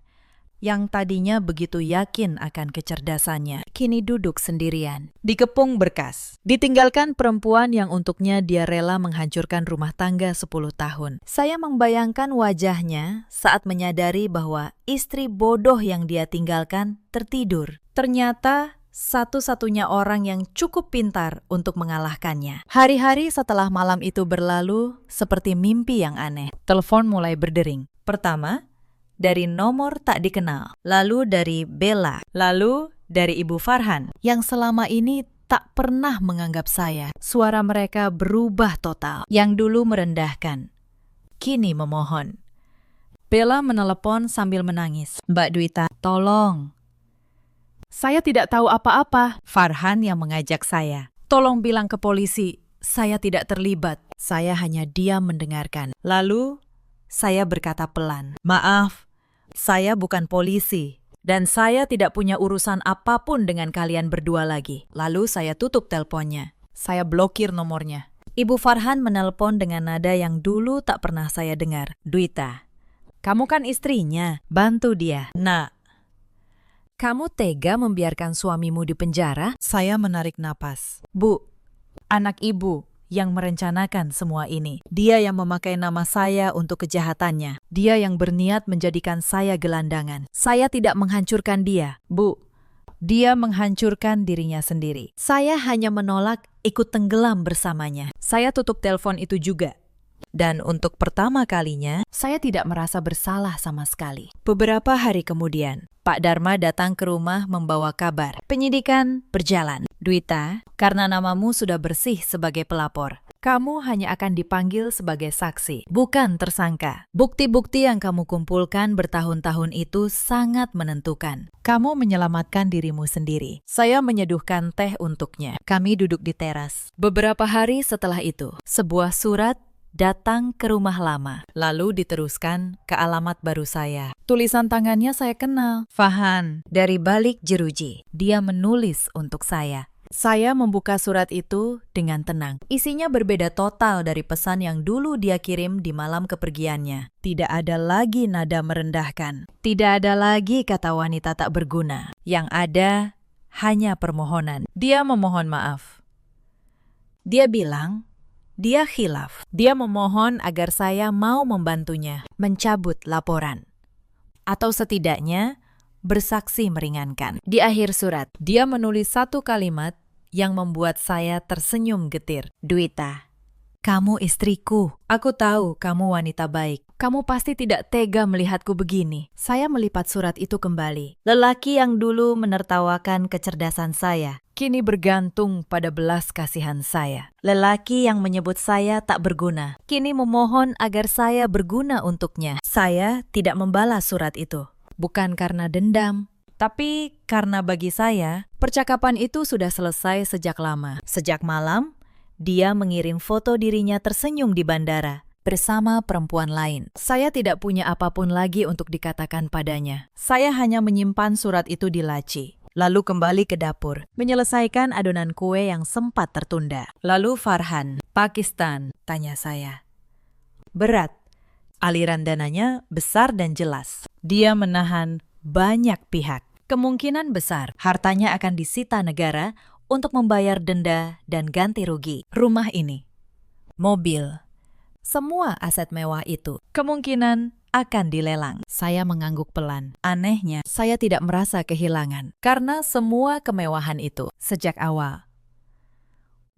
yang tadinya begitu yakin akan kecerdasannya, kini duduk sendirian, dikepung berkas. Ditinggalkan perempuan yang untuknya dia rela menghancurkan rumah tangga 10 tahun. Saya membayangkan wajahnya saat menyadari bahwa istri bodoh yang dia tinggalkan tertidur. Ternyata satu-satunya orang yang cukup pintar untuk mengalahkannya. Hari-hari setelah malam itu berlalu seperti mimpi yang aneh. Telepon mulai berdering. Pertama, dari nomor tak dikenal, lalu dari Bella, lalu dari Ibu Farhan, yang selama ini tak pernah menganggap saya. Suara mereka berubah total, yang dulu merendahkan, kini memohon. Bella menelepon sambil menangis. Mbak Dwita, tolong. Saya tidak tahu apa-apa. Farhan yang mengajak saya. Tolong bilang ke polisi, saya tidak terlibat. Saya hanya diam mendengarkan. Lalu, saya berkata pelan, maaf. Saya bukan polisi, dan saya tidak punya urusan apapun dengan kalian berdua lagi. Lalu saya tutup teleponnya. Saya blokir nomornya. Ibu Farhan menelpon dengan nada yang dulu tak pernah saya dengar. Dwita, kamu kan istrinya, bantu dia. Nak, kamu tega membiarkan suamimu di penjara? Saya menarik napas. Bu, anak ibu yang merencanakan semua ini. Dia yang memakai nama saya untuk kejahatannya. Dia yang berniat menjadikan saya gelandangan. Saya tidak menghancurkan dia, Bu. Dia menghancurkan dirinya sendiri. Saya hanya menolak ikut tenggelam bersamanya. Saya tutup telepon itu juga. Dan untuk pertama kalinya, saya tidak merasa bersalah sama sekali. Beberapa hari kemudian, Pak Dharma datang ke rumah membawa kabar. Penyidikan berjalan. Dwita, karena namamu sudah bersih sebagai pelapor, kamu hanya akan dipanggil sebagai saksi, bukan tersangka. Bukti-bukti yang kamu kumpulkan bertahun-tahun itu sangat menentukan. Kamu menyelamatkan dirimu sendiri. Saya menyeduhkan teh untuknya. Kami duduk di teras. Beberapa hari setelah itu, sebuah surat datang ke rumah lama, lalu diteruskan ke alamat baru saya. Tulisan tangannya saya kenal. Farhan, dari balik jeruji. Dia menulis untuk saya. Saya membuka surat itu dengan tenang. Isinya berbeda total dari pesan yang dulu dia kirim di malam kepergiannya. Tidak ada lagi nada merendahkan. Tidak ada lagi kata wanita tak berguna. Yang ada hanya permohonan. Dia memohon maaf. Dia bilang, dia khilaf. Dia memohon agar saya mau membantunya mencabut laporan. Atau setidaknya bersaksi meringankan. Di akhir surat, dia menulis satu kalimat yang membuat saya tersenyum getir. Dwita, kamu istriku. Aku tahu kamu wanita baik. Kamu pasti tidak tega melihatku begini. Saya melipat surat itu kembali. Lelaki yang dulu menertawakan kecerdasan saya, kini bergantung pada belas kasihan saya. Lelaki yang menyebut saya tak berguna, kini memohon agar saya berguna untuknya. Saya tidak membalas surat itu. Bukan karena dendam, tapi karena bagi saya, percakapan itu sudah selesai sejak lama. Sejak malam, dia mengirim foto dirinya tersenyum di bandara bersama perempuan lain. Saya tidak punya apapun lagi untuk dikatakan padanya. Saya hanya menyimpan surat itu di laci. Lalu kembali ke dapur, menyelesaikan adonan kue yang sempat tertunda. Lalu Farhan, Pakistan, tanya saya. Berat. Aliran dananya besar dan jelas. Dia menahan banyak pihak. Kemungkinan besar hartanya akan disita negara untuk membayar denda dan ganti rugi. Rumah ini, mobil, semua aset mewah itu kemungkinan akan dilelang. Saya mengangguk pelan. Anehnya, saya tidak merasa kehilangan karena semua kemewahan itu sejak awal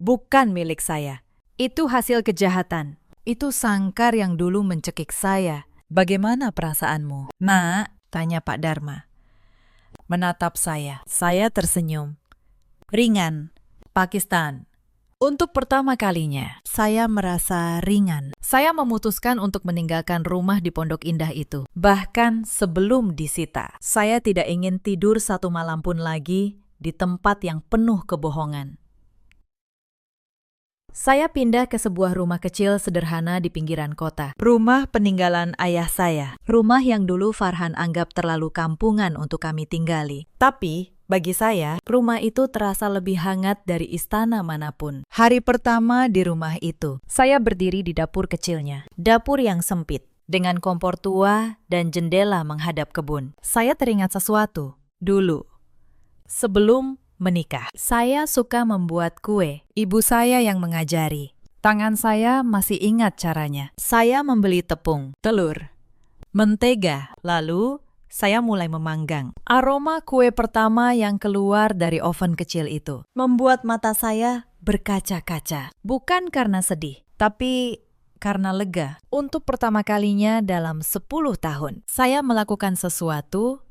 bukan milik saya. Itu hasil kejahatan. Itu sangkar yang dulu mencekik saya. Bagaimana perasaanmu? Nak, tanya Pak Dharma. Menatap saya. Saya tersenyum. Ringan. Pakistan. Untuk pertama kalinya, saya merasa ringan. Saya memutuskan untuk meninggalkan rumah di Pondok Indah itu. Bahkan sebelum disita, saya tidak ingin tidur satu malam pun lagi di tempat yang penuh kebohongan. Saya pindah ke sebuah rumah kecil sederhana di pinggiran kota. Rumah peninggalan ayah saya. Rumah yang dulu Farhan anggap terlalu kampungan untuk kami tinggali. Tapi, bagi saya, rumah itu terasa lebih hangat dari istana manapun. Hari pertama di rumah itu, saya berdiri di dapur kecilnya. Dapur yang sempit, dengan kompor tua dan jendela menghadap kebun. Saya teringat sesuatu. Dulu, sebelum menikah, saya suka membuat kue. Ibu saya yang mengajari. Tangan saya masih ingat caranya. Saya membeli tepung, telur, mentega, lalu saya mulai memanggang. Aroma kue pertama yang keluar dari oven kecil itu membuat mata saya berkaca-kaca. Bukan karena sedih, tapi karena lega. Untuk pertama kalinya dalam 10 tahun, saya melakukan sesuatu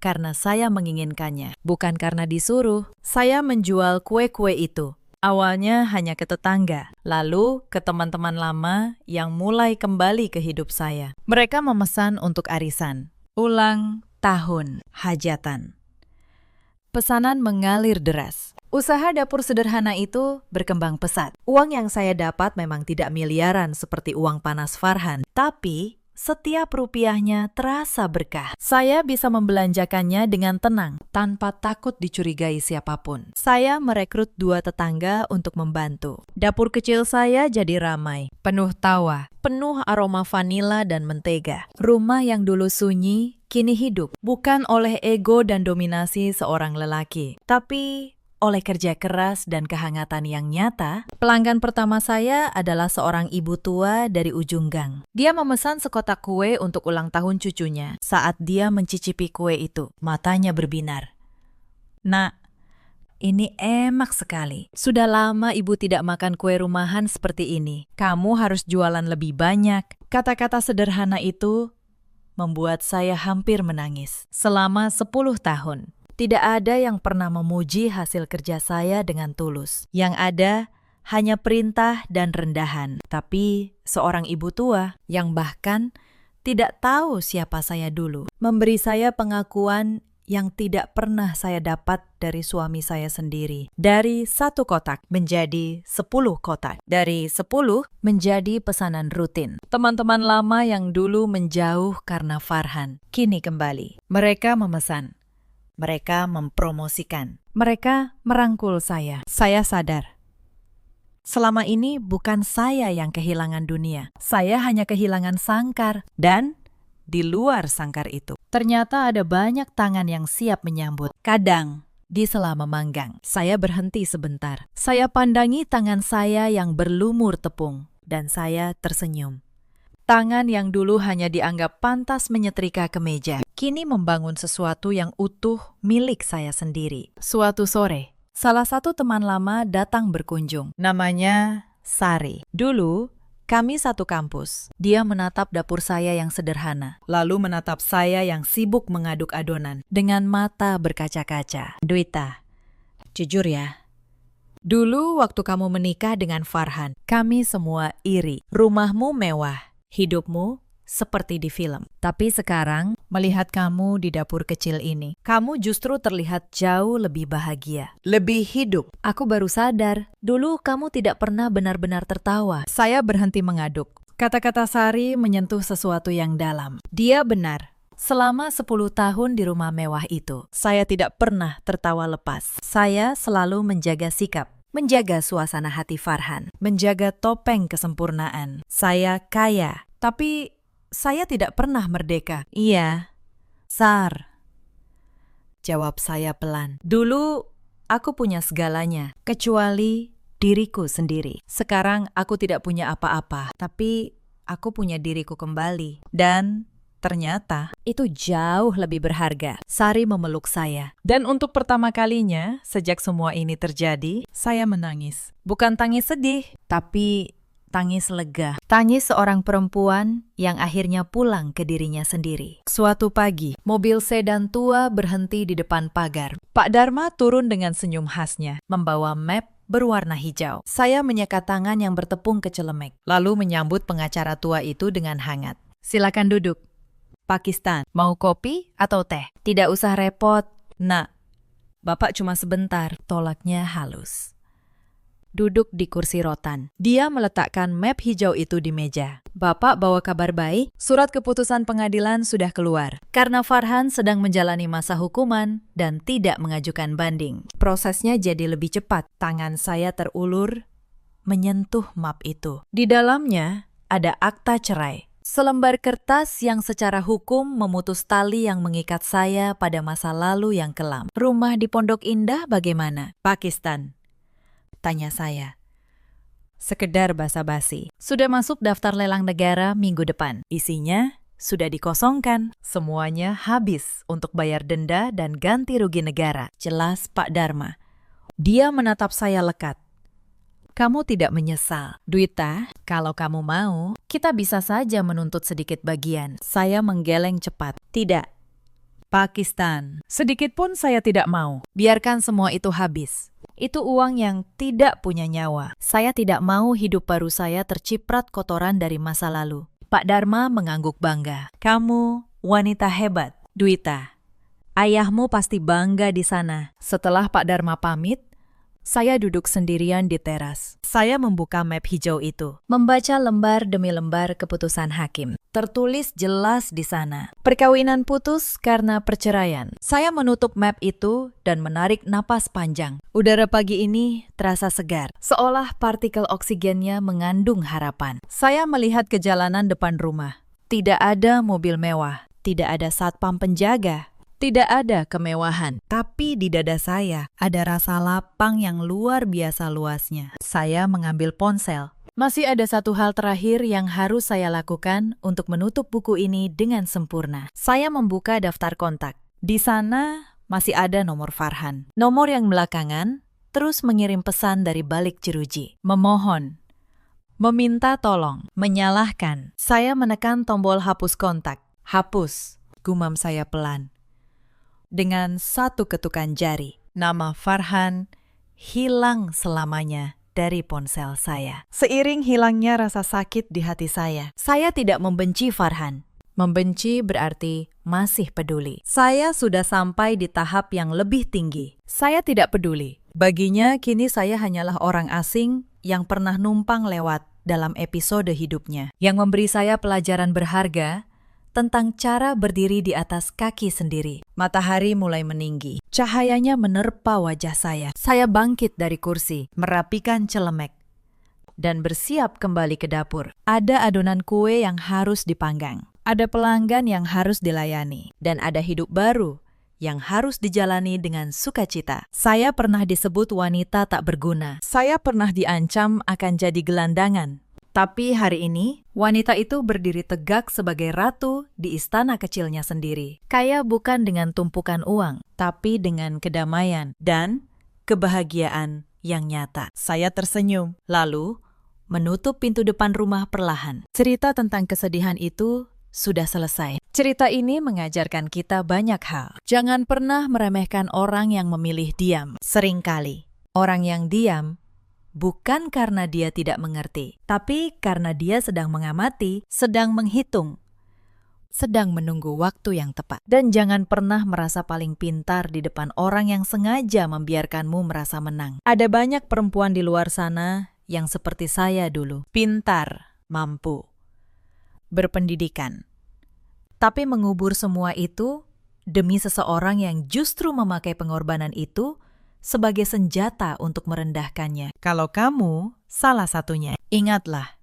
karena saya menginginkannya, bukan karena disuruh. Saya menjual kue-kue itu. Awalnya hanya ke tetangga, lalu ke teman-teman lama yang mulai kembali ke hidup saya. Mereka memesan untuk arisan, ulang tahun, hajatan. Pesanan mengalir deras. Usaha dapur sederhana itu berkembang pesat. Uang yang saya dapat memang tidak miliaran seperti uang panas Farhan, tapi setiap rupiahnya terasa berkah. Saya bisa membelanjakannya dengan tenang, tanpa takut dicurigai siapapun. Saya merekrut 2 tetangga untuk membantu. Dapur kecil saya jadi ramai, penuh tawa, penuh aroma vanila dan mentega. Rumah yang dulu sunyi, kini hidup. Bukan oleh ego dan dominasi seorang lelaki, tapi oleh kerja keras dan kehangatan yang nyata. Pelanggan pertama saya adalah seorang ibu tua dari ujung gang. Dia memesan sekotak kue untuk ulang tahun cucunya. Saat dia mencicipi kue itu, matanya berbinar. Nak, ini enak sekali. Sudah lama ibu tidak makan kue rumahan seperti ini. Kamu harus jualan lebih banyak. Kata-kata sederhana itu membuat saya hampir menangis. Selama 10 tahun, tidak ada yang pernah memuji hasil kerja saya dengan tulus. Yang ada hanya perintah dan rendahan. Tapi seorang ibu tua yang bahkan tidak tahu siapa saya dulu, memberi saya pengakuan yang tidak pernah saya dapat dari suami saya sendiri. Dari 1 kotak menjadi 10 kotak. Dari 10 menjadi pesanan rutin. Teman-teman lama yang dulu menjauh karena Farhan, kini kembali. Mereka memesan. Mereka mempromosikan. Mereka merangkul saya. Saya sadar. Selama ini bukan saya yang kehilangan dunia. Saya hanya kehilangan sangkar. Dan di luar sangkar itu, ternyata ada banyak tangan yang siap menyambut. Kadang, di sela memanggang, saya berhenti sebentar. Saya pandangi tangan saya yang berlumur tepung. Dan saya tersenyum. Tangan yang dulu hanya dianggap pantas menyetrika kemeja, kini membangun sesuatu yang utuh milik saya sendiri. Suatu sore, salah satu teman lama datang berkunjung. Namanya Sari. Dulu, kami satu kampus. Dia menatap dapur saya yang sederhana, lalu menatap saya yang sibuk mengaduk adonan dengan mata berkaca-kaca. Dwita, jujur ya, dulu waktu kamu menikah dengan Farhan, kami semua iri. Rumahmu mewah. Hidupmu seperti di film. Tapi sekarang, melihat kamu di dapur kecil ini, kamu justru terlihat jauh lebih bahagia, lebih hidup. Aku baru sadar, dulu kamu tidak pernah benar-benar tertawa. Saya berhenti mengaduk. Kata-kata Sari menyentuh sesuatu yang dalam. Dia benar. Selama 10 tahun di rumah mewah itu, saya tidak pernah tertawa lepas. Saya selalu menjaga sikap. Menjaga suasana hati Farhan, menjaga topeng kesempurnaan. Saya kaya, tapi Saya tidak pernah merdeka. Iya, Sar. Jawab saya pelan. Dulu aku punya segalanya, kecuali diriku sendiri. Sekarang aku tidak punya apa-apa, tapi aku punya diriku kembali. Dan ternyata itu jauh lebih berharga. Sari memeluk saya. Dan untuk pertama kalinya, sejak semua ini terjadi, saya menangis. Bukan tangis sedih, tapi tangis lega. Tangis seorang perempuan yang akhirnya pulang ke dirinya sendiri. Suatu pagi, mobil sedan tua berhenti di depan pagar. Pak Dharma turun dengan senyum khasnya, membawa map berwarna hijau. Saya menyekat tangan yang bertepung ke celemek, lalu menyambut pengacara tua itu dengan hangat. Silakan duduk. Pakistan, mau kopi atau teh? Tidak usah repot, Nak. Bapak cuma sebentar, tolaknya halus. Duduk di kursi rotan. Dia meletakkan map hijau itu di meja. Bapak bawa kabar baik, surat keputusan pengadilan sudah keluar. Karena Farhan sedang menjalani masa hukuman dan tidak mengajukan banding. Prosesnya jadi lebih cepat. Tangan saya terulur, menyentuh map itu. Di dalamnya ada akta cerai. Selembar kertas yang secara hukum memutus tali yang mengikat saya pada masa lalu yang kelam. Rumah di Pondok Indah bagaimana? Pakistan. Tanya saya. Sekedar basa-basi. Sudah masuk daftar lelang negara minggu depan. Isinya sudah dikosongkan. Semuanya habis untuk bayar denda dan ganti rugi negara. Jelas Pak Dharma. Dia menatap saya lekat. Kamu tidak menyesal. Dwita, kalau kamu mau, kita bisa saja menuntut sedikit bagian. Saya menggeleng cepat. Tidak. Pakistan. Sedikit pun saya tidak mau. Biarkan semua itu habis. Itu uang yang tidak punya nyawa. Saya tidak mau hidup baru saya terciprat kotoran dari masa lalu. Pak Dharma mengangguk bangga. Kamu wanita hebat, Dwita. Ayahmu pasti bangga di sana. Setelah Pak Dharma pamit, saya duduk sendirian di teras. Saya membuka map hijau itu, membaca lembar demi lembar keputusan hakim. Tertulis jelas di sana, perkawinan putus karena perceraian. Saya menutup map itu dan menarik napas panjang. Udara pagi ini terasa segar, seolah partikel oksigennya mengandung harapan. Saya melihat ke jalanan depan rumah. Tidak ada mobil mewah, tidak ada satpam penjaga. Tidak ada kemewahan, tapi di dada saya ada rasa lapang yang luar biasa luasnya. Saya mengambil ponsel. Masih ada satu hal terakhir yang harus saya lakukan untuk menutup buku ini dengan sempurna. Saya membuka daftar kontak. Di sana masih ada nomor Farhan. Nomor yang belakangan terus mengirim pesan dari balik jeruji. Memohon, meminta tolong, menyalahkan. Saya menekan tombol hapus kontak. Hapus, gumam saya pelan. Dengan satu ketukan jari, nama Farhan hilang selamanya dari ponsel saya. Seiring hilangnya rasa sakit di hati saya tidak membenci Farhan. Membenci berarti masih peduli. Saya sudah sampai di tahap yang lebih tinggi. Saya tidak peduli. Baginya kini saya hanyalah orang asing yang pernah numpang lewat dalam episode hidupnya, yang memberi saya pelajaran berharga tentang cara berdiri di atas kaki sendiri. Matahari mulai meninggi. Cahayanya menerpa wajah saya. Saya bangkit dari kursi, merapikan celemek, dan bersiap kembali ke dapur. Ada adonan kue yang harus dipanggang. Ada pelanggan yang harus dilayani. Dan ada hidup baru yang harus dijalani dengan sukacita. Saya pernah disebut wanita tak berguna. Saya pernah diancam akan jadi gelandangan. Tapi hari ini, wanita itu berdiri tegak sebagai ratu di istana kecilnya sendiri. Kaya bukan dengan tumpukan uang, tapi dengan kedamaian dan kebahagiaan yang nyata. Saya tersenyum, lalu menutup pintu depan rumah perlahan. Cerita tentang kesedihan itu sudah selesai. Cerita ini mengajarkan kita banyak hal. Jangan pernah meremehkan orang yang memilih diam. Seringkali, orang yang diam bukan karena dia tidak mengerti, tapi karena dia sedang mengamati, sedang menghitung, sedang menunggu waktu yang tepat. Dan jangan pernah merasa paling pintar di depan orang yang sengaja membiarkanmu merasa menang. Ada banyak perempuan di luar sana yang seperti saya dulu. Pintar, mampu, berpendidikan. Tapi mengubur semua itu demi seseorang yang justru memakai pengorbanan itu sebagai senjata untuk merendahkannya. Kalau kamu salah satunya, ingatlah,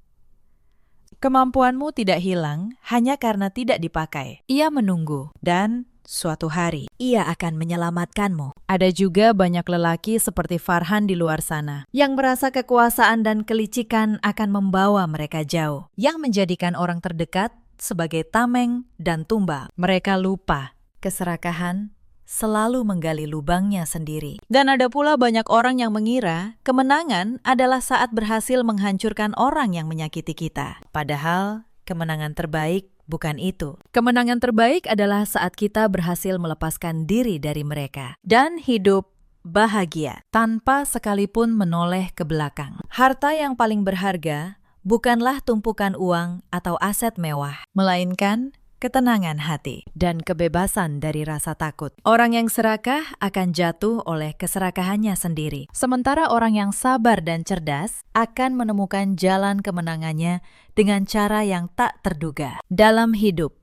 Kemampuanmu tidak hilang hanya karena tidak dipakai. Ia menunggu, dan suatu hari ia akan menyelamatkanmu. Ada juga banyak lelaki seperti Farhan di luar sana yang merasa kekuasaan dan kelicikan akan membawa mereka jauh, yang menjadikan orang terdekat sebagai tameng dan tumbal. Mereka lupa keserakahan selalu menggali lubangnya sendiri. Dan ada pula banyak orang yang mengira kemenangan adalah saat berhasil menghancurkan orang yang menyakiti kita. Padahal kemenangan terbaik bukan itu. Kemenangan terbaik adalah saat kita berhasil melepaskan diri dari mereka dan hidup bahagia tanpa sekalipun menoleh ke belakang. Harta yang paling berharga bukanlah tumpukan uang atau aset mewah, melainkan ketenangan hati dan kebebasan dari rasa takut. Orang yang serakah akan jatuh oleh keserakahannya sendiri, sementara orang yang sabar dan cerdas akan menemukan jalan kemenangannya dengan cara yang tak terduga. Dalam hidup,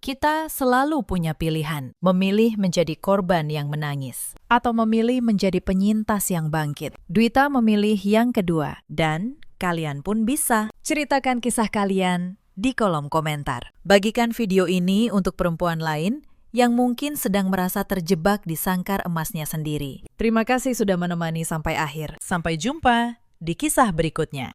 kita selalu punya pilihan, memilih menjadi korban yang menangis, atau memilih menjadi penyintas yang bangkit. Dwita memilih yang kedua, dan kalian pun bisa. Ceritakan kisah kalian di kolom komentar. Bagikan video ini untuk perempuan lain yang mungkin sedang merasa terjebak di sangkar emasnya sendiri. Terima kasih sudah menemani sampai akhir. Sampai jumpa di kisah berikutnya.